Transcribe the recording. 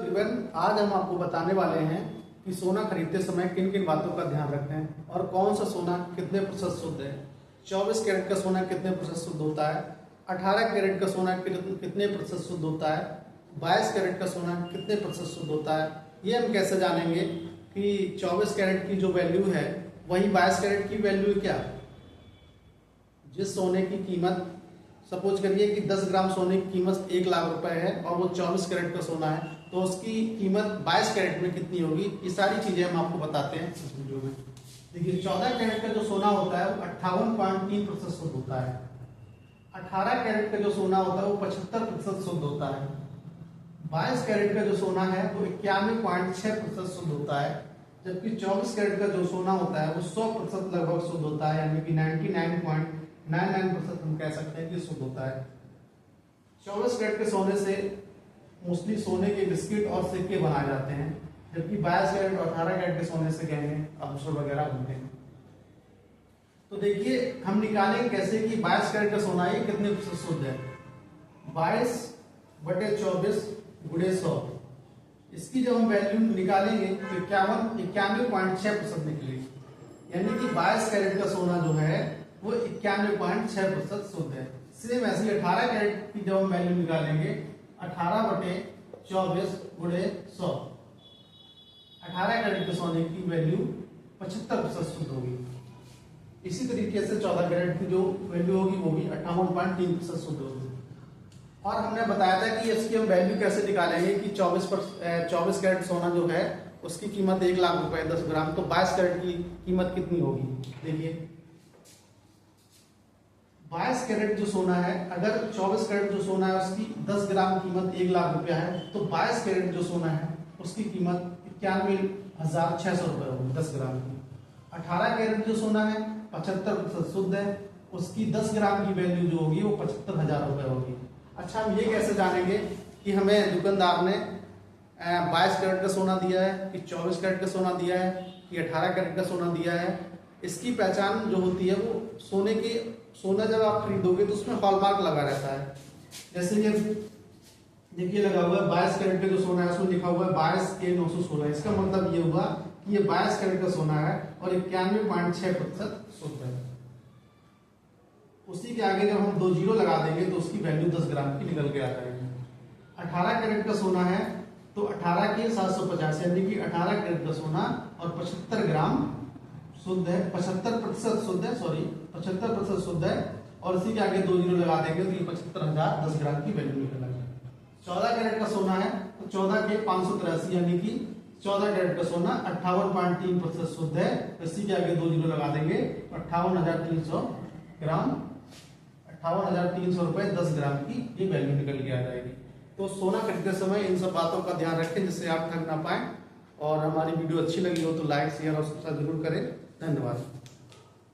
तकरीबन आज हम आपको बताने वाले हैं कि सोना खरीदते समय किन किन बातों का ध्यान रखें और कौन सा सोना कितने प्रतिशत शुद्ध है। 24 कैरेट का सोना कितने प्रतिशत शुद्ध होता है, 18 कैरेट का सोना कितने प्रतिशत शुद्ध होता है, 22 कैरेट का सोना कितने प्रतिशत शुद्ध होता है। ये हम कैसे जानेंगे कि 24 कैरेट की जो वैल्यू है वही 22 कैरेट की वैल्यू है क्या। जिस सोने की कीमत, सपोज करिए कि 10 ग्राम सोने की कीमत 1 लाख रुपए है और वो 24 कैरेट का सोना है, तो उसकी कीमत 22 कैरेट में कितनी होगी। ये सारी चीजें हम आपको बताते हैं इस वीडियो में। देखिए 14 कैरेट का जो सोना होता है वो 58.3% शुद्ध होता है। 18 कैरेट का जो सोना होता है वो 75% शुद्ध होता है। 22 कैरेट का जो सोना है वो 91.6% शुद्ध होता है। जबकि 24 कैरेट का जो सोना होता है वो 100% लगभग शुद्ध होता है, यानी कि 99.99% हम कह सकते हैं कि शुद्ध होता है। 24 कैरेट के सोने से मोस्टली सोने के बिस्किट और सिक्के बनाए जाते हैं, जबकि 22 कैरेट और 18 कैरेट के सोने से गहने आभूषण वगैरह बनते हैं। तो देखिए हम निकालेंगे कैसे कि 22 कैरेट का सोना ये कितने प्रतिशत शुद्ध है। 22/24 गुणे 100, इसकी जब हम वैल्यू निकालेंगे तो 91.6% निकलेगी, यानी कि 22 कैरेट का सोना जो है वो 91.6% शुद्ध है। सेम ऐसे ही 18 कैरेट की जब हम वैल्यू निकालेंगे 18/24 गुणे 100, 18 कैरेट के सोने की वैल्यू 75% शुद्ध होगी। इसी तरीके से 14 कैरेट की जो वैल्यू होगी वो भी 58.3% शुद्ध होगी। और हमने बताया था कि इसकी हम वैल्यू कैसे निकालेंगे कि 24 कैरेट सोना जो है उसकी कीमत 1 लाख रुपए 10 ग्राम, तो 22 कैरेट की कीमत कितनी होगी। देखिए 22 कैरेट जो सोना है, अगर 24 कैरेट जो सोना है उसकी 10 ग्राम कीमत 1 लाख रुपया है, तो 22 कैरेट जो सोना है उसकी कीमत 91,600 रुपये होगी 10 ग्राम की। 18 कैरेट जो सोना है 75% शुद्ध है, उसकी 10 ग्राम की वैल्यू जो होगी वो 75,000 रुपये होगी। अच्छा, हम ये कैसे जानेंगे कि हमें दुकानदार ने 22 कैरेट का सोना दिया है कि 24 कैरेट का सोना दिया है कि 18 कैरेट का सोना दिया है। इसकी पहचान जो होती है वो सोना जब आप खरीदोगे तो उसमें हॉलमार्क लगा रहता है। जैसे ये देखिए लगा हुआ है 22 कैरेट का जो सोना है उसमें लिखा हुआ है 22K916। इसका मतलब ये हुआ कि ये 22 कैरेट का सोना है और 91.6% शुद्ध है। उसी के आगे जब हम 2 जीरो लगा देंगे तो उसकी वैल्यू 10 ग्राम की निकल के आ जाएगी। 18 कैरेट का सोना है तो 18 के 750, यानी कि 18 कैरेट का सोना और 75 ग्राम शुद्ध है, 75% शुद्ध है, 75% शुद्ध है। और इसी के आगे 2 जीरो लगा देंगे तो ये 75,000 10 ग्राम की वैल्यू निकल आएगी। 14 कैरेट का सोना है तो 14 के 583, यानी कि 14 कैरेट का सोना 58.3% शुद्ध है। इसी के आगे 2 जीरो लगा देंगे 58,300 ग्राम, 58,300 रुपए 10 ग्राम की ये वैल्यू निकल के आ जाएगी। तो सोना खरीदते समय इन सब बातों का ध्यान रखें जिससे आप ठग ना पाए। और हमारी वीडियो अच्छी लगी हो तो लाइक, शेयर और सब्सक्राइब जरूर करें। धन्यवाद।